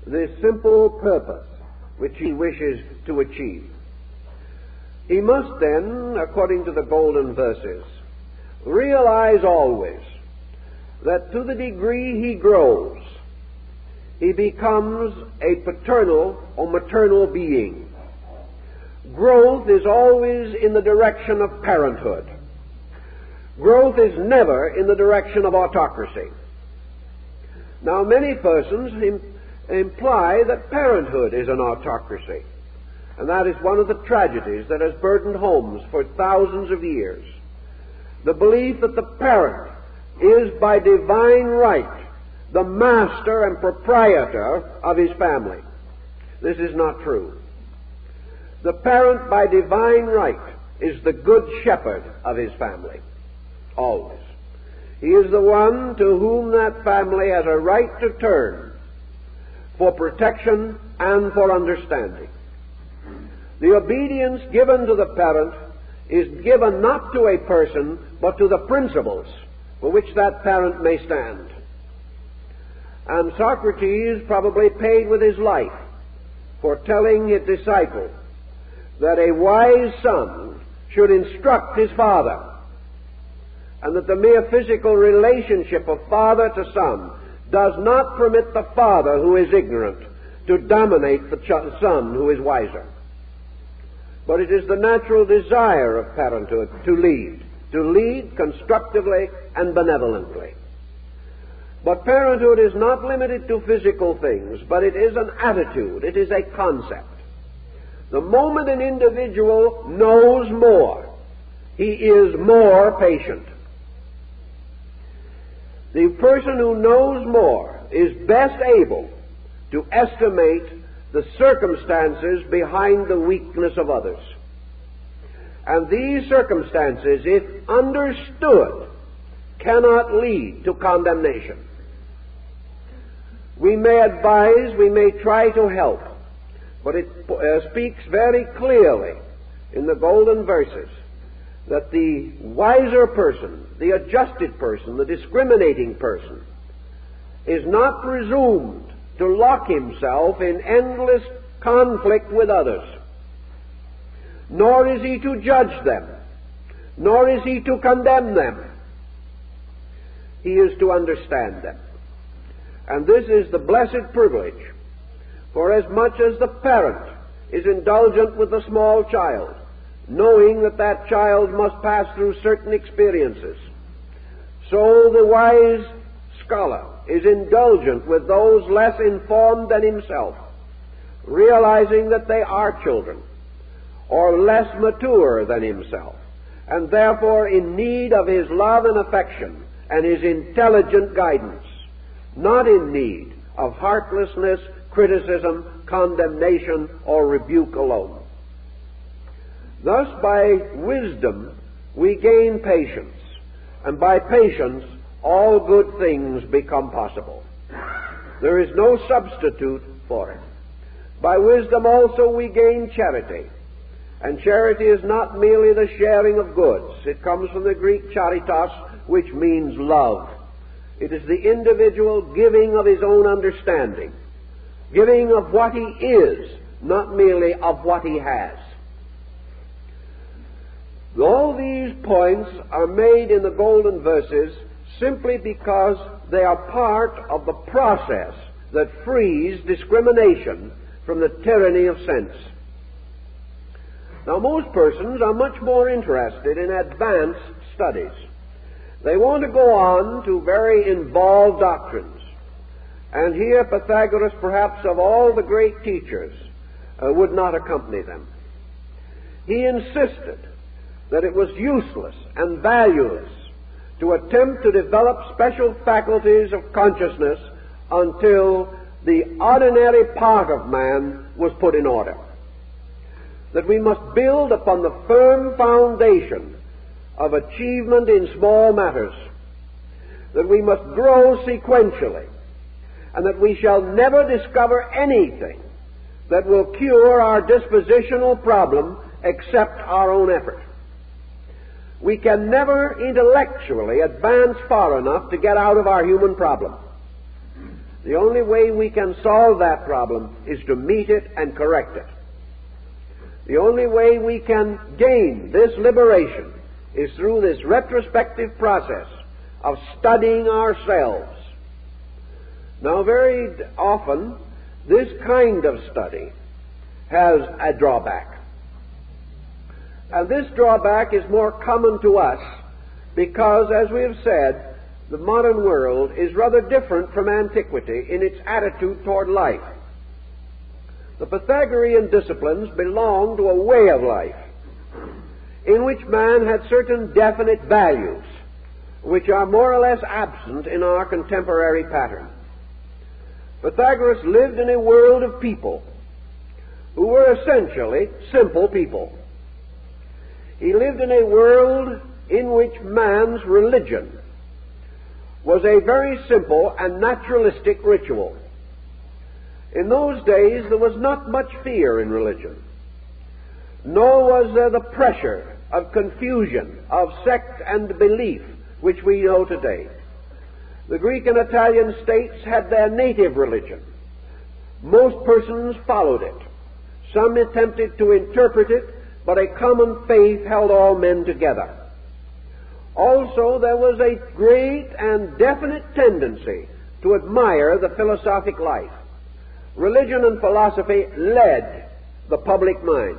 this simple purpose which he wishes to achieve. He must then, according to the golden verses, realize always that to the degree he grows, he becomes a paternal or maternal being. Growth is always in the direction of parenthood. Growth is never in the direction of autocracy. Now, many persons imply that parenthood is an autocracy, and that is one of the tragedies that has burdened homes for thousands of years. The belief that the parent is by divine right the master and proprietor of his family. This is not true. The parent by divine right is the good shepherd of his family, always. He is the one to whom that family has a right to turn for protection and for understanding. The obedience given to the parent is given not to a person, but to the principles for which that parent may stand. And Socrates probably paid with his life for telling his disciple that a wise son should instruct his father, and that the mere physical relationship of father to son does not permit the father who is ignorant to dominate the son who is wiser. But it is the natural desire of parenthood to lead constructively and benevolently. But parenthood is not limited to physical things, but it is an attitude, it is a concept. The moment an individual knows more, he is more patient. The person who knows more is best able to estimate the circumstances behind the weakness of others. And these circumstances, if understood, cannot lead to condemnation. We may advise, we may try to help, but it speaks very clearly in the golden verses that the wiser person, the adjusted person, the discriminating person, is not presumed to lock himself in endless conflict with others, nor is he to judge them, nor is he to condemn them. He is to understand them. And this is the blessed privilege, for as much as the parent is indulgent with the small child, knowing that that child must pass through certain experiences, so the wise scholar is indulgent with those less informed than himself, realizing that they are children, or less mature than himself, and therefore in need of his love and affection and his intelligent guidance, not in need of heartlessness, criticism, condemnation, or rebuke alone. Thus, by wisdom, we gain patience, and by patience, all good things become possible. There is no substitute for it. By wisdom also we gain charity, and charity is not merely the sharing of goods. It comes from the Greek charitas, which means love. It is the individual giving of his own understanding, giving of what he is, not merely of what he has. All these points are made in the golden verses simply because they are part of the process that frees discrimination from the tyranny of sense. Now, most persons are much more interested in advanced studies. They want to go on to very involved doctrines. And here Pythagoras, perhaps of all the great teachers, would not accompany them. He insisted that it was useless and valueless to attempt to develop special faculties of consciousness until the ordinary part of man was put in order. That we must build upon the firm foundation of achievement in small matters, that we must grow sequentially, and that we shall never discover anything that will cure our dispositional problem except our own effort. We can never intellectually advance far enough to get out of our human problem. The only way we can solve that problem is to meet it and correct it. The only way we can gain this liberation is through this retrospective process of studying ourselves. Now, very often, this kind of study has a drawback. And this drawback is more common to us because, as we have said, the modern world is rather different from antiquity in its attitude toward life. The Pythagorean disciplines belong to a way of life in which man had certain definite values which are more or less absent in our contemporary pattern. Pythagoras lived in a world of people who were essentially simple people. He lived in a world in which man's religion was a very simple and naturalistic ritual. In those days, there was not much fear in religion, nor was there the pressure of confusion, of sect and belief, which we know today. The Greek and Italian states had their native religion. Most persons followed it. Some attempted to interpret it, but a common faith held all men together. Also, there was a great and definite tendency to admire the philosophic life. Religion and philosophy led the public mind.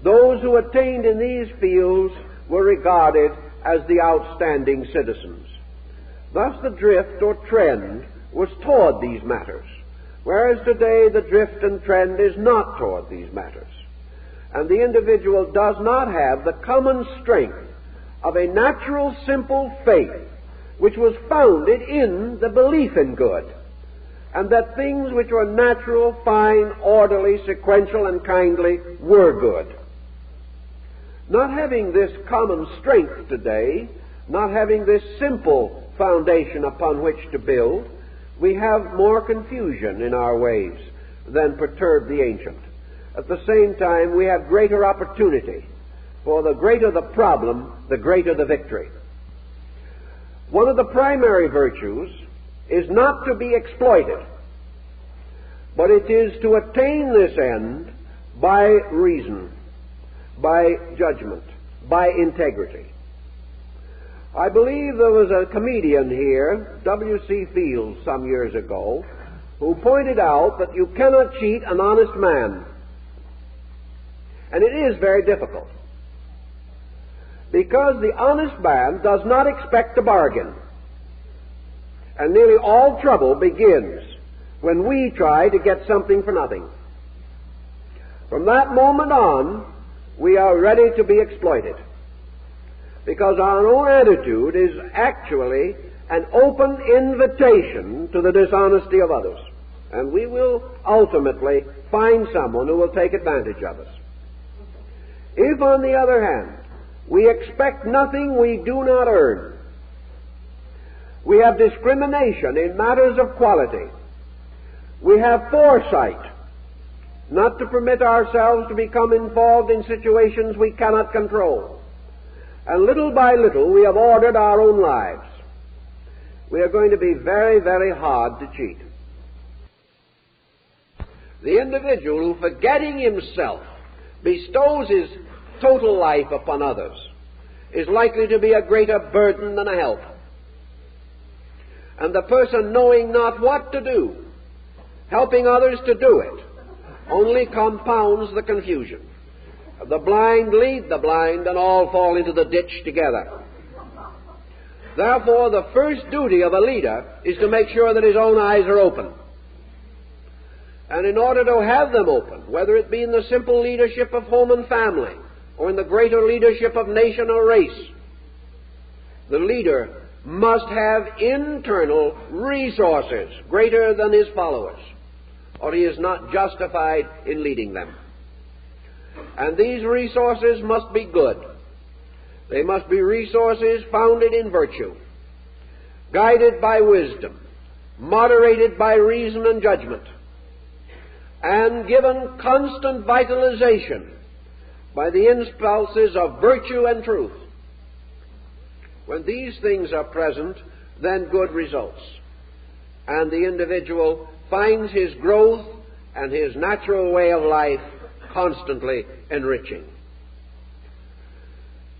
Those who attained in these fields were regarded as the outstanding citizens. Thus the drift or trend was toward these matters, whereas today the drift and trend is not toward these matters. And the individual does not have the common strength of a natural, simple faith which was founded in the belief in good, and that things which were natural, fine, orderly, sequential, and kindly were good. Not having this common strength today, not having this simple foundation upon which to build, we have more confusion in our ways than perturbed the ancient. At the same time, we have greater opportunity, for the greater the problem, the greater the victory. One of the primary virtues is not to be exploited, but it is to attain this end by reason, by judgment, by integrity. I believe there was a comedian here, W.C. Fields, some years ago, who pointed out that you cannot cheat an honest man. And it is very difficult, because the honest man does not expect a bargain. And nearly all trouble begins when we try to get something for nothing. From that moment on, we are ready to be exploited, because our own attitude is actually an open invitation to the dishonesty of others. And we will ultimately find someone who will take advantage of us. If, on the other hand, we expect nothing we do not earn, we have discrimination in matters of quality, we have foresight not to permit ourselves to become involved in situations we cannot control, and little by little we have ordered our own lives, we are going to be very, very hard to cheat. The individual who, forgetting himself, bestows his total life upon others is likely to be a greater burden than a help. And the person, knowing not what to do, helping others to do it, only compounds the confusion. The blind lead the blind, and all fall into the ditch together. Therefore, the first duty of a leader is to make sure that his own eyes are open. And in order to have them open, whether it be in the simple leadership of home and family, or in the greater leadership of nation or race, the leader must have internal resources greater than his followers, or he is not justified in leading them. And these resources must be good. They must be resources founded in virtue, guided by wisdom, moderated by reason and judgment, and given constant vitalization by the impulses of virtue and truth. When these things are present, then good results. and the individual finds his growth and his natural way of life constantly enriching.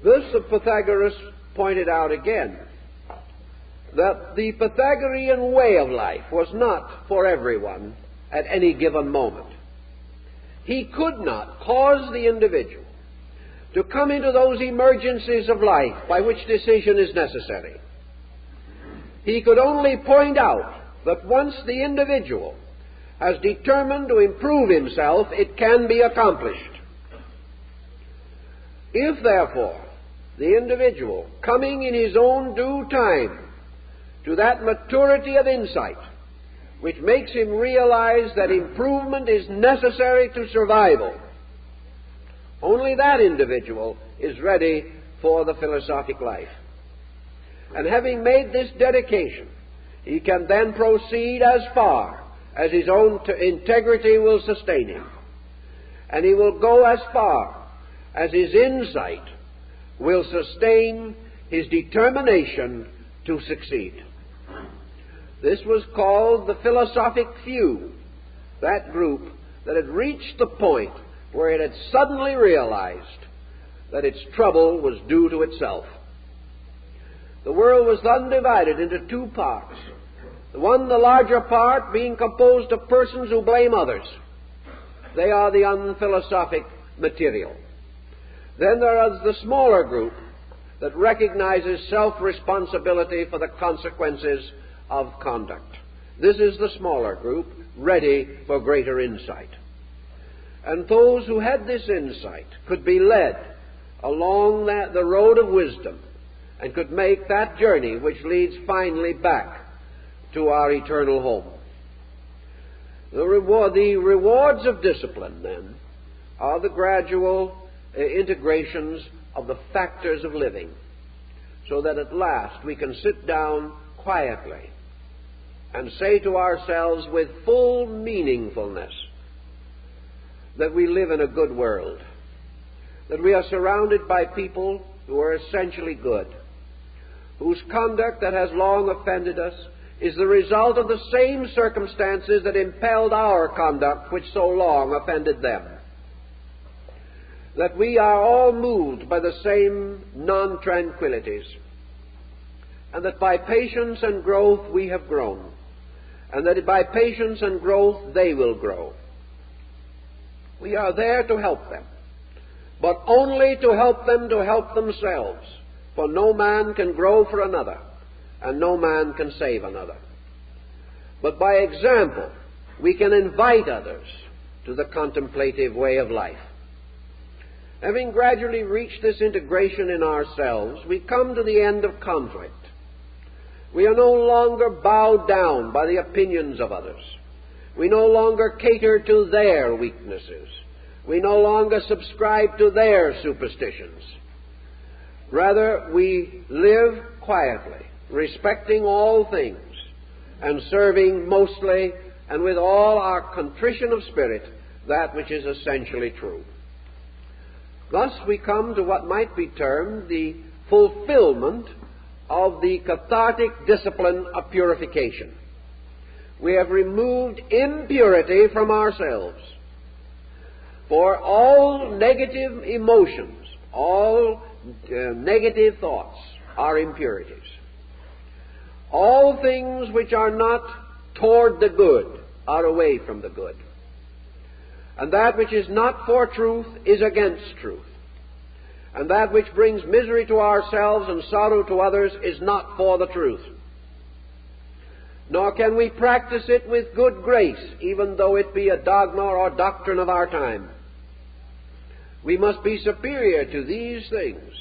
Thus Pythagoras pointed out again that the Pythagorean way of life was not for everyone at any given moment. He could not cause the individual to come into those emergencies of life by which decision is necessary. He could only point out that once the individual has determined to improve himself, it can be accomplished. If, therefore, the individual, coming in his own due time to that maturity of insight which makes him realize that improvement is necessary to survival, only that individual is ready for the philosophic life. And having made this dedication, he can then proceed as far as his own integrity will sustain him. And he will go as far as his insight will sustain his determination to succeed. This was called the philosophic few, that group that had reached the point where it had suddenly realized that its trouble was due to itself. The world was then divided into two parts. The larger part, being composed of persons who blame others. They are the unphilosophic material. Then there is the smaller group that recognizes self-responsibility for the consequences of conduct. This is the smaller group, ready for greater insight. And those who had this insight could be led along the road of wisdom and could make that journey which leads finally back to our eternal home. The rewards of discipline, then, are the gradual integrations of the factors of living, so that at last we can sit down quietly and say to ourselves with full meaningfulness that we live in a good world, that we are surrounded by people who are essentially good, whose conduct that has long offended us is the result of the same circumstances that impelled our conduct which so long offended them. That we are all moved by the same non-tranquilities, and that by patience and growth we have grown, and that by patience and growth they will grow. We are there to help them, but only to help them to help themselves, for no man can grow for another, and no man can save another. But by example, we can invite others to the contemplative way of life. Having gradually reached this integration in ourselves, we come to the end of conflict. We are no longer bowed down by the opinions of others. We no longer cater to their weaknesses. We no longer subscribe to their superstitions. Rather, we live quietly, respecting all things, and serving mostly and with all our contrition of spirit that which is essentially true. Thus we come to what might be termed the fulfillment of the cathartic discipline of purification. We have removed impurity from ourselves. For all negative emotions, all negative thoughts are impurities. All things which are not toward the good are away from the good. And that which is not for truth is against truth. And that which brings misery to ourselves and sorrow to others is not for the truth. Nor can we practice it with good grace, even though it be a dogma or doctrine of our time. We must be superior to these things,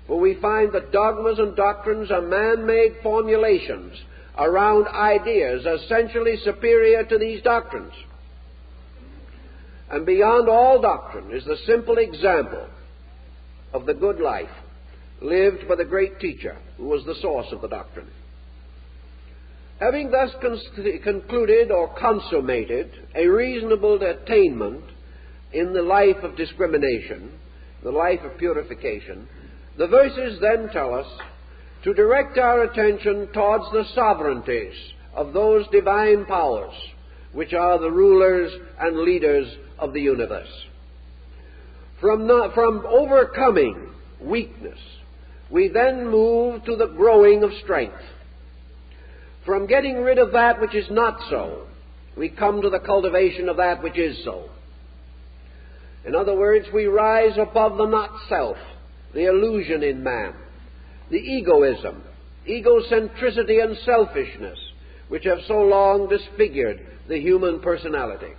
for we find that dogmas and doctrines are man-made formulations around ideas essentially superior to these doctrines. And beyond all doctrine is the simple example of the good life lived by the great teacher who was the source of the doctrine. Having thus concluded or consummated a reasonable attainment in the life of discrimination, the life of purification, the verses then tell us to direct our attention towards the sovereignties of those divine powers which are the rulers and leaders of the universe. From overcoming weakness, we then move to the growing of strength. From getting rid of that which is not so, we come to the cultivation of that which is so. In other words, we rise above the not-self, the illusion in man, the egoism, egocentricity and selfishness, which have so long disfigured the human personality.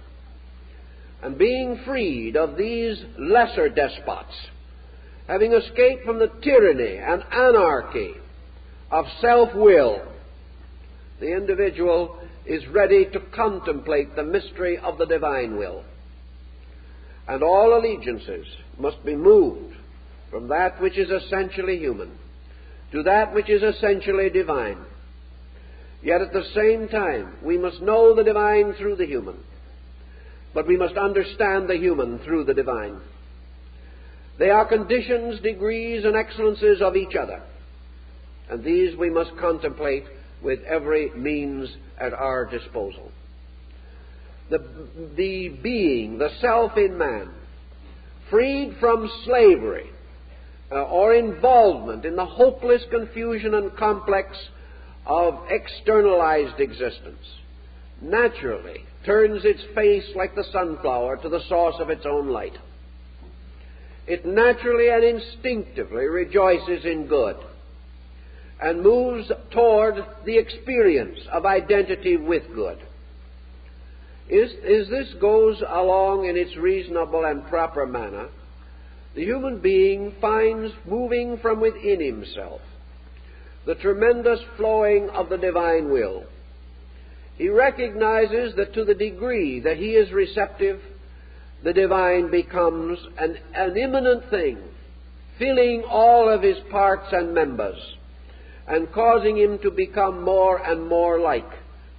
And being freed of these lesser despots, having escaped from the tyranny and anarchy of self-will, the individual is ready to contemplate the mystery of the divine will. And all allegiances must be moved from that which is essentially human to that which is essentially divine. Yet at the same time, we must know the divine through the human, but we must understand the human through the divine. They are conditions, degrees, and excellences of each other, and these we must contemplate with every means at our disposal. The being, the self in man, freed from slavery or involvement in the hopeless confusion and complex of externalized existence, naturally turns its face like the sunflower to the source of its own light. It naturally and instinctively rejoices in good and moves toward the experience of identity with good. As this goes along in its reasonable and proper manner, the human being finds moving from within himself the tremendous flowing of the divine will. He recognizes that to the degree that he is receptive, the divine becomes an immanent thing, filling all of his parts and members, and causing him to become more and more like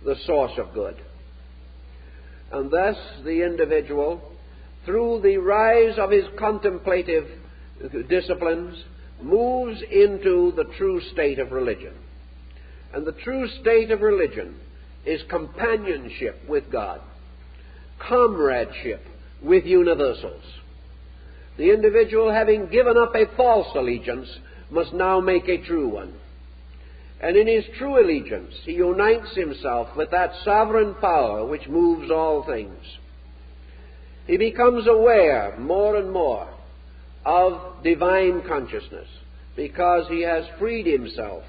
the source of good. And thus the individual, through the rise of his contemplative disciplines, moves into the true state of religion. And the true state of religion is companionship with God, comradeship with universals. The individual, having given up a false allegiance, must now make a true one. And in his true allegiance, he unites himself with that sovereign power which moves all things. He becomes aware more and more of divine consciousness because he has freed himself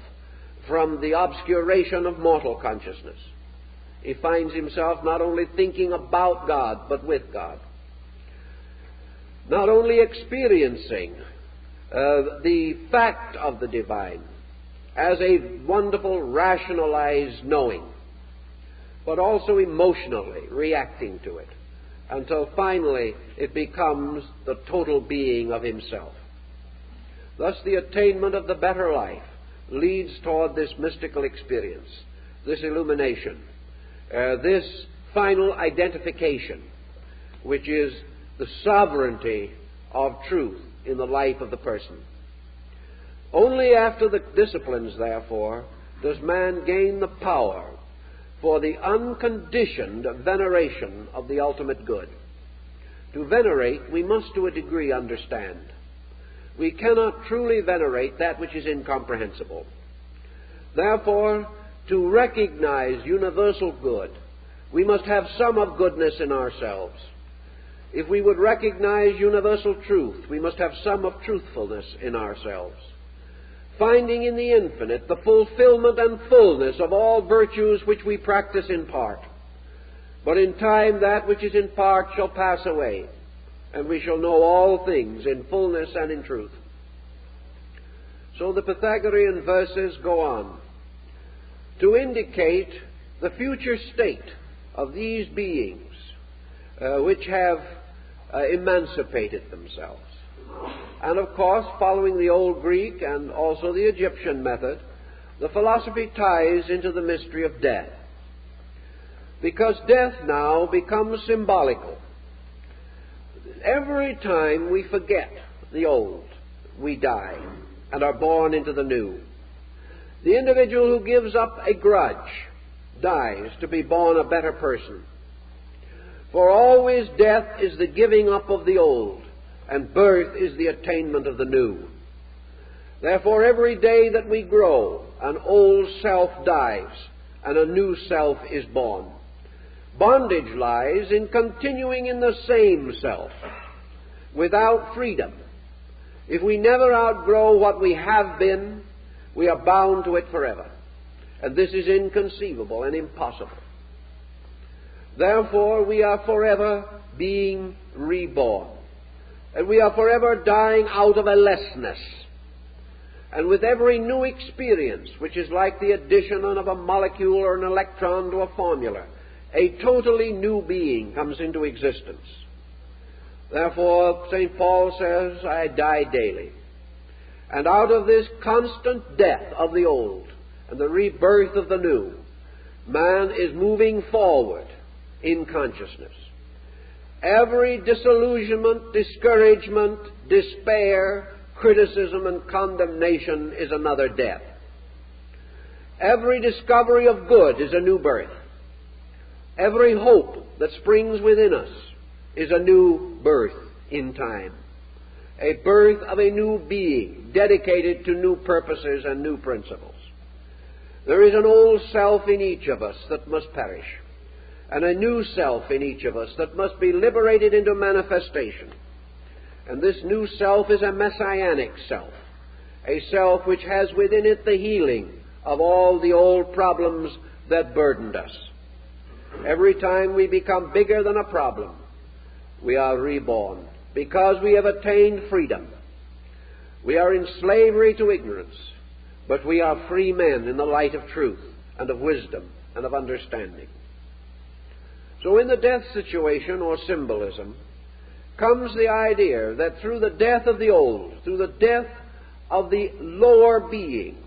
from the obscuration of mortal consciousness. He finds himself not only thinking about God, but with God. Not only experiencing the fact of the divine as a wonderful rationalized knowing, but also emotionally reacting to it, until finally it becomes the total being of himself. Thus the attainment of the better life leads toward this mystical experience, this illumination, this final identification, which is the sovereignty of truth in the life of the person. Only after the disciplines, therefore, does man gain the power for the unconditioned veneration of the ultimate good. To venerate, we must to a degree understand. We cannot truly venerate that which is incomprehensible. Therefore, to recognize universal good, we must have some of goodness in ourselves. If we would recognize universal truth, we must have some of truthfulness in ourselves. Finding in the infinite the fulfillment and fullness of all virtues which we practice in part. But in time that which is in part shall pass away, and we shall know all things in fullness and in truth. So the Pythagorean verses go on to indicate the future state of these beings which have emancipated themselves. And of course, following the old Greek and also the Egyptian method, the philosophy ties into the mystery of death. Because death now becomes symbolical. Every time we forget the old, we die and are born into the new. The individual who gives up a grudge dies to be born a better person. For always death is the giving up of the old, and birth is the attainment of the new. Therefore, every day that we grow, an old self dies, and a new self is born. Bondage lies in continuing in the same self, without freedom. If we never outgrow what we have been, we are bound to it forever. And this is inconceivable and impossible. Therefore, we are forever being reborn. And we are forever dying out of a lessness. And with every new experience, which is like the addition of a molecule or an electron to a formula, a totally new being comes into existence. Therefore, St. Paul says, I die daily. And out of this constant death of the old and the rebirth of the new, man is moving forward in consciousness. Every disillusionment, discouragement, despair, criticism, and condemnation is another death. Every discovery of good is a new birth. Every hope that springs within us is a new birth in time. A birth of a new being dedicated to new purposes and new principles. There is an old self in each of us that must perish, and a new self in each of us that must be liberated into manifestation. And this new self is a messianic self, a self which has within it the healing of all the old problems that burdened us. Every time we become bigger than a problem, we are reborn, because we have attained freedom. We are in slavery to ignorance, but we are free men in the light of truth and of wisdom and of understanding. So in the death situation or symbolism comes the idea that through the death of the old, through the death of the lower being,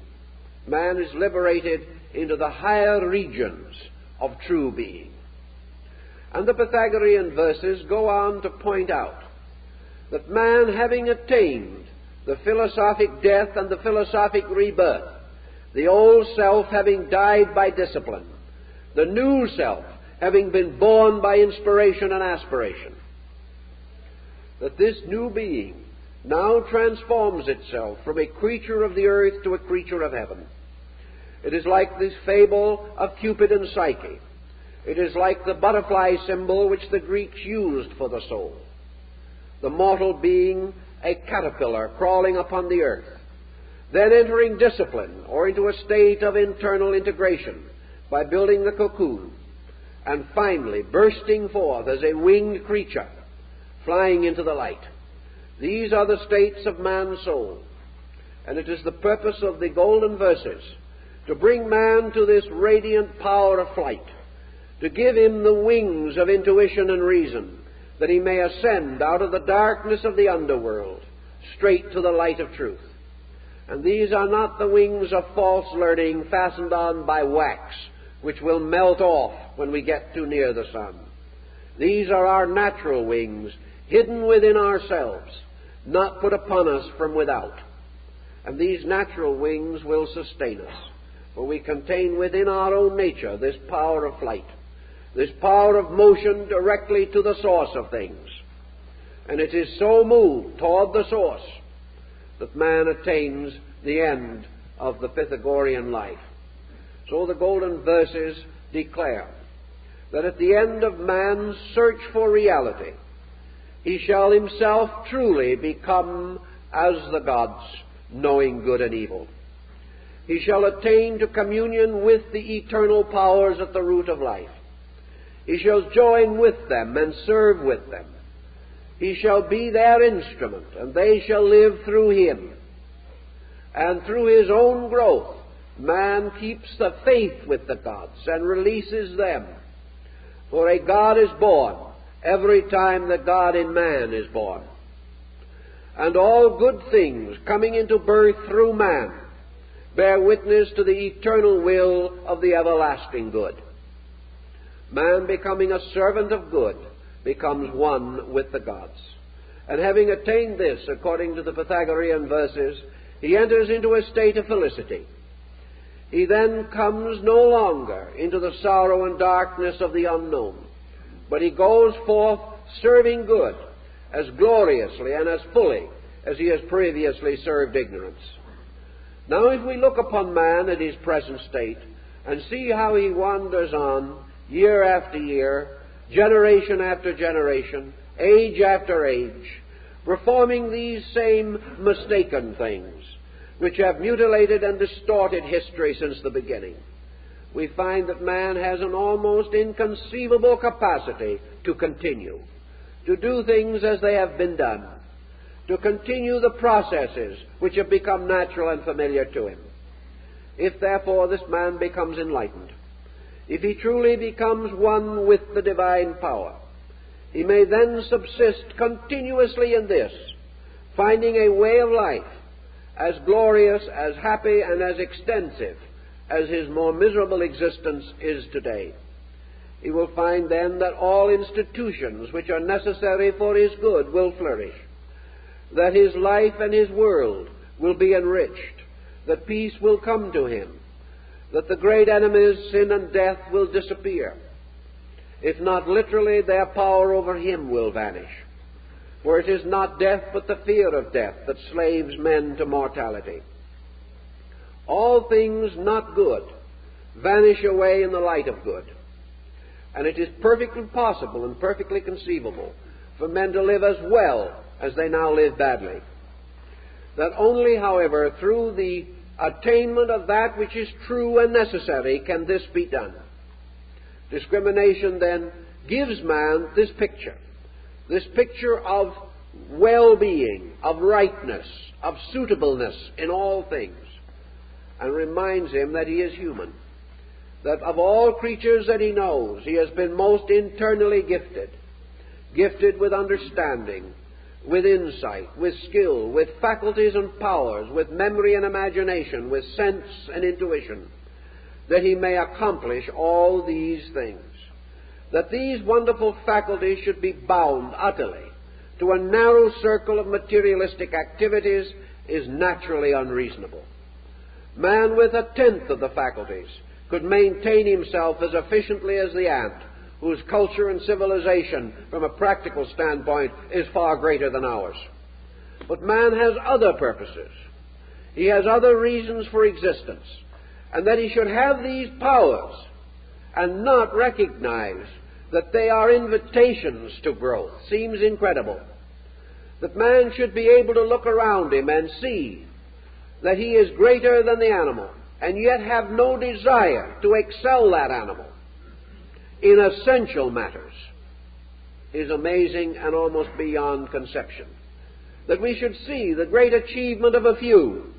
man is liberated into the higher regions of true being. And the Pythagorean verses go on to point out that man, having attained the philosophic death and the philosophic rebirth, the old self having died by discipline, the new self having been born by inspiration and aspiration, that this new being now transforms itself from a creature of the earth to a creature of heaven. It is like this fable of Cupid and Psyche. It is like the butterfly symbol which the Greeks used for the soul. The mortal being, a caterpillar crawling upon the earth, then entering discipline or into a state of internal integration by building the cocoon, and finally bursting forth as a winged creature, flying into the light. These are the states of man's soul. And it is the purpose of the golden verses to bring man to this radiant power of flight, to give him the wings of intuition and reason, that he may ascend out of the darkness of the underworld straight to the light of truth. And these are not the wings of false learning fastened on by wax, which will melt off when we get too near the sun. These are our natural wings, hidden within ourselves, not put upon us from without. And these natural wings will sustain us, for we contain within our own nature this power of flight, this power of motion directly to the source of things. And it is so moved toward the source that man attains the end of the Pythagorean life. So the golden verses declare that at the end of man's search for reality, he shall himself truly become as the gods, knowing good and evil. He shall attain to communion with the eternal powers at the root of life. He shall join with them and serve with them. He shall be their instrument, and they shall live through him. And through his own growth, man keeps the faith with the gods and releases them. For a God is born every time the God in man is born. And all good things coming into birth through man bear witness to the eternal will of the everlasting good. Man, becoming a servant of good, becomes one with the gods. And having attained this, according to the Pythagorean verses, he enters into a state of felicity. he then comes no longer into the sorrow and darkness of the unknown, but he goes forth serving good as gloriously and as fully as he has previously served ignorance. Now, if we look upon man at his present state and see how he wanders on year after year, generation after generation, age after age, performing these same mistaken things which have mutilated and distorted history since the beginning, we find that man has an almost inconceivable capacity to continue, to do things as they have been done, to continue the processes which have become natural and familiar to him. If, therefore, this man becomes enlightened, if he truly becomes one with the divine power, he may then subsist continuously in this, finding a way of life as glorious, as happy, and as extensive as his more miserable existence is today. He will find then that all institutions which are necessary for his good will flourish, that his life and his world will be enriched, that peace will come to him, that the great enemies, sin and death, will disappear. If not literally, their power over him will vanish, for it is not death but the fear of death that slaves men to mortality. All things not good vanish away in the light of good, and it is perfectly possible and perfectly conceivable for men to live as well as they now live badly. That only, however, through the attainment of that which is true and necessary can this be done. Discrimination then gives man this picture of well-being, of rightness, of suitableness in all things, and reminds him that he is human, that of all creatures that he knows, he has been most internally gifted with understanding, with insight, with skill, with faculties and powers, with memory and imagination, with sense and intuition, that he may accomplish all these things. That these wonderful faculties should be bound utterly to a narrow circle of materialistic activities is naturally unreasonable. Man with a tenth of the faculties could maintain himself as efficiently as the ant, whose culture and civilization, from a practical standpoint, is far greater than ours. But man has other purposes. He has other reasons for existence. And that he should have these powers and not recognize that they are invitations to growth seems incredible. That man should be able to look around him and see that he is greater than the animal, and yet have no desire to excel that animal in essential matters, is amazing and almost beyond conception. That we should see the great achievement of a few,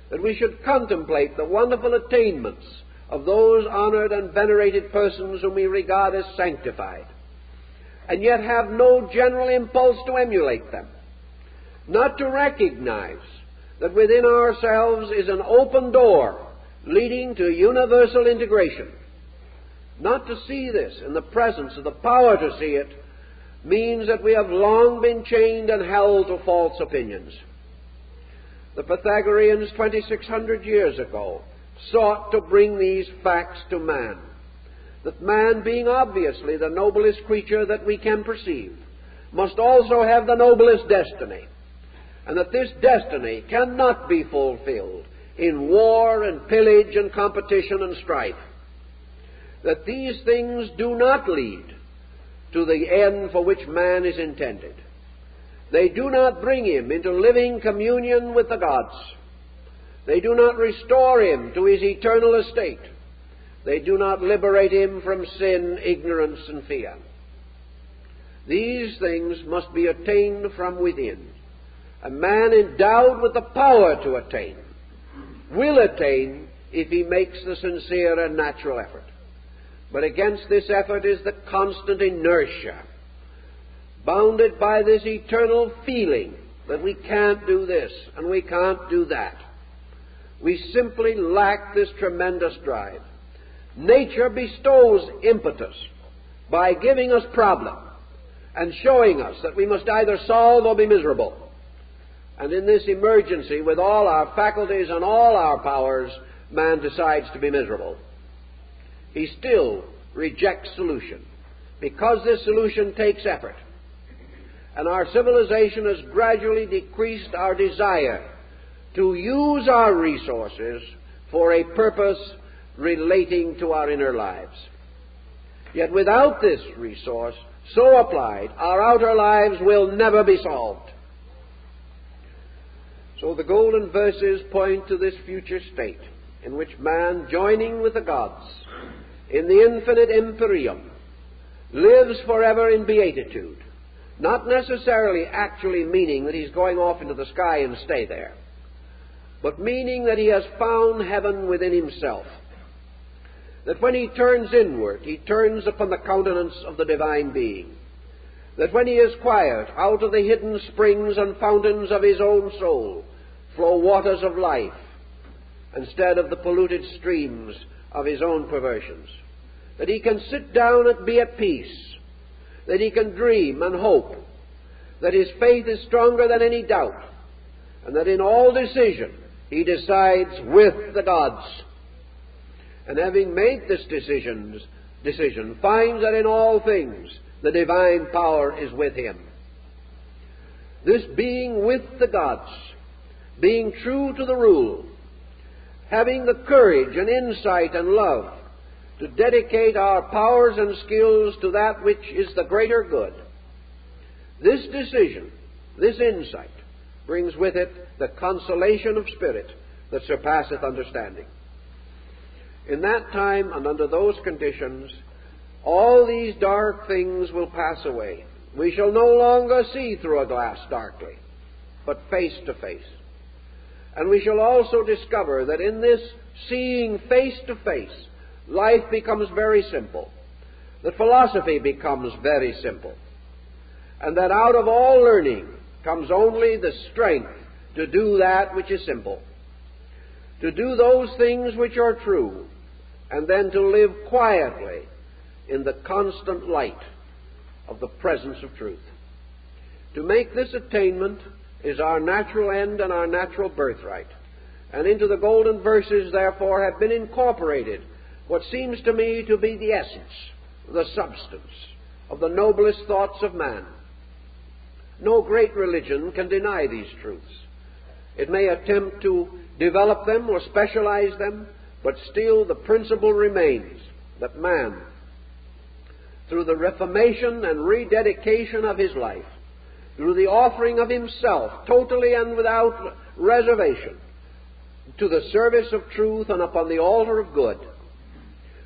that we should contemplate the wonderful attainments of those honored and venerated persons whom we regard as sanctified, and yet have no general impulse to emulate them, not to recognize that within ourselves is an open door leading to universal integration. Not to see this in the presence of the power to see it means that we have long been chained and held to false opinions. The Pythagoreans 2,600 years ago sought to bring these facts to man, that man, being obviously the noblest creature that we can perceive, must also have the noblest destiny, and that this destiny cannot be fulfilled in war and pillage and competition and strife, that these things do not lead to the end for which man is intended. They do not bring him into living communion with the gods. They do not restore him to his eternal estate. They do not liberate him from sin, ignorance, and fear. These things must be attained from within. A man endowed with the power to attain will attain if he makes the sincere and natural effort. But against this effort is the constant inertia, bounded by this eternal feeling that we can't do this and we can't do that. We simply lack this tremendous drive. Nature bestows impetus by giving us problem and showing us that we must either solve or be miserable. And in this emergency, with all our faculties and all our powers, man decides to be miserable. He still rejects solution, because this solution takes effort. And our civilization has gradually decreased our desire to use our resources for a purpose relating to our inner lives. Yet without this resource so applied, our outer lives will never be solved. So the golden verses point to this future state in which man, joining with the gods in the infinite empyreum, lives forever in beatitude, not necessarily actually meaning that he's going off into the sky and stay there, but meaning that he has found heaven within himself. That when he turns inward, he turns upon the countenance of the divine being. That when he is quiet, out of the hidden springs and fountains of his own soul flow waters of life, instead of the polluted streams of his own perversions. That he can sit down and be at peace. That he can dream and hope. That his faith is stronger than any doubt. And that in all decision, he decides with the gods. And having made this decision, finds that in all things the divine power is with him. This being with the gods, being true to the rule, having the courage and insight and love to dedicate our powers and skills to that which is the greater good, this decision, this insight, brings with it the consolation of spirit that surpasseth understanding. In that time and under those conditions, all these dark things will pass away. We shall no longer see through a glass darkly, but face to face. And we shall also discover that in this seeing face to face, life becomes very simple, that philosophy becomes very simple, and that out of all learning comes only the strength to do that which is simple, to do those things which are true, and then to live quietly in the constant light of the presence of truth. To make this attainment is our natural end and our natural birthright. And into the golden verses, therefore, have been incorporated what seems to me to be the essence, the substance of the noblest thoughts of man. No great religion can deny these truths. It may attempt to develop them or specialize them, but still the principle remains that man, through the reformation and rededication of his life, through the offering of himself totally and without reservation to the service of truth and upon the altar of good,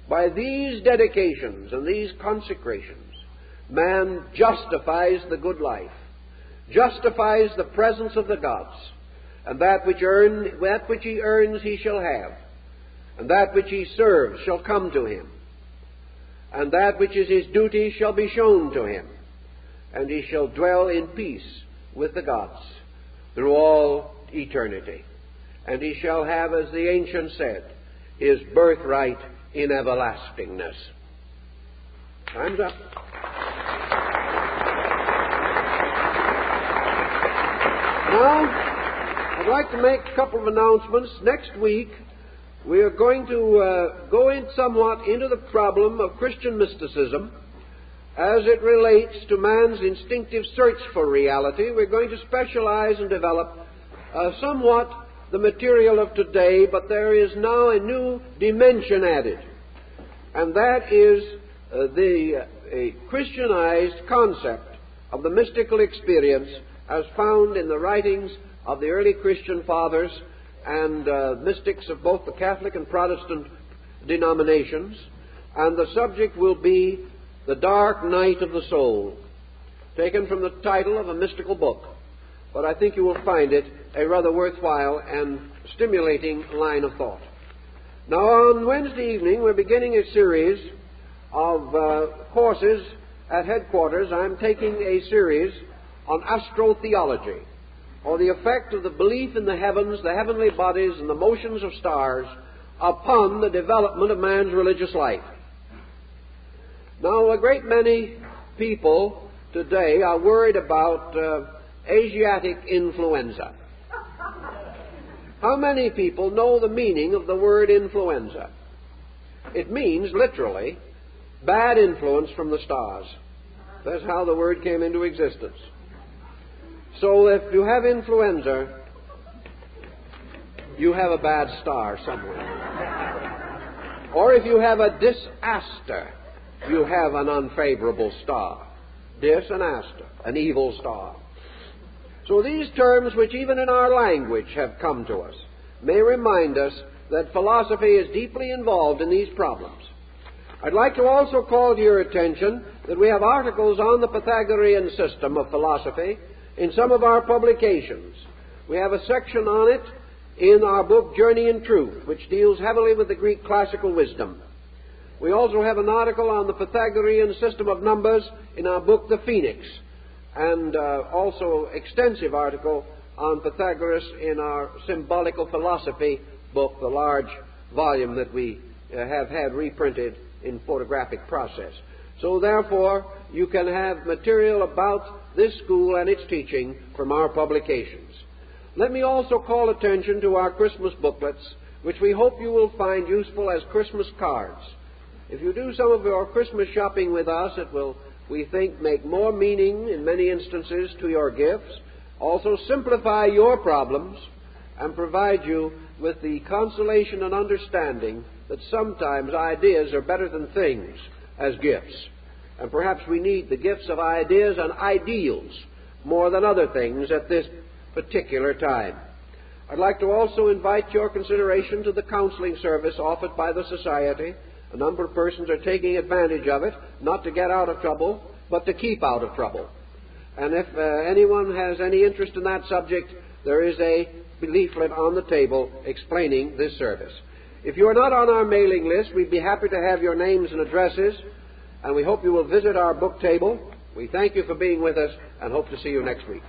by these dedications and these consecrations, man justifies the good life, justifies the presence of the gods, and that which he earns he shall have, and that which he serves shall come to him, and that which is his duty shall be shown to him, and he shall dwell in peace with the gods through all eternity. And he shall have, as the ancient said, his birthright in everlastingness. Time's up. Now, I'd like to make a couple of announcements. Next week, we are going to go in somewhat into the problem of Christian mysticism as it relates to man's instinctive search for reality. We're going to specialize and develop somewhat the material of today, but there is now a new dimension added, and that is a Christianized concept of the mystical experience as found in the writings of the early Christian fathers and mystics of both the Catholic and Protestant denominations. And the subject will be the dark night of the soul, taken from the title of a mystical book. But I think you will find it a rather worthwhile and stimulating line of thought. Now, on Wednesday evening, we're beginning a series of courses at headquarters. I'm taking a series on astrotheology, or the effect of the belief in the heavens, the heavenly bodies, and the motions of stars upon the development of man's religious life. Now, a great many people today are worried about Asiatic influenza. How many people know the meaning of the word influenza? It means, literally, bad influence from the stars. That's how the word came into existence. So if you have influenza, you have a bad star somewhere. Or if you have a disaster, you have an unfavorable star. Dis and aster, an evil star. So these terms, which even in our language have come to us, may remind us that philosophy is deeply involved in these problems. I'd like to also call to your attention that we have articles on the Pythagorean system of philosophy in some of our publications. We have a section on it in our book Journey in Truth, which deals heavily with the Greek classical wisdom. We also have an article on the Pythagorean system of numbers in our book The Phoenix, and also extensive article on Pythagoras in our symbolical philosophy book, the large volume that we have had reprinted in photographic process. So therefore, you can have material about this school and its teaching from our publications. Let me also call attention to our Christmas booklets, which we hope you will find useful as Christmas cards. If you do some of your Christmas shopping with us, it will, we think, make more meaning in many instances to your gifts, also simplify your problems, and provide you with the consolation and understanding that sometimes ideas are better than things as gifts. And perhaps we need the gifts of ideas and ideals more than other things at this particular time. I'd like to also invite your consideration to the counseling service offered by the Society. A number of persons are taking advantage of it, not to get out of trouble, but to keep out of trouble. And if anyone has any interest in that subject, there is a leaflet on the table explaining this service. If you are not on our mailing list, we'd be happy to have your names and addresses, and we hope you will visit our book table. We thank you for being with us and hope to see you next week.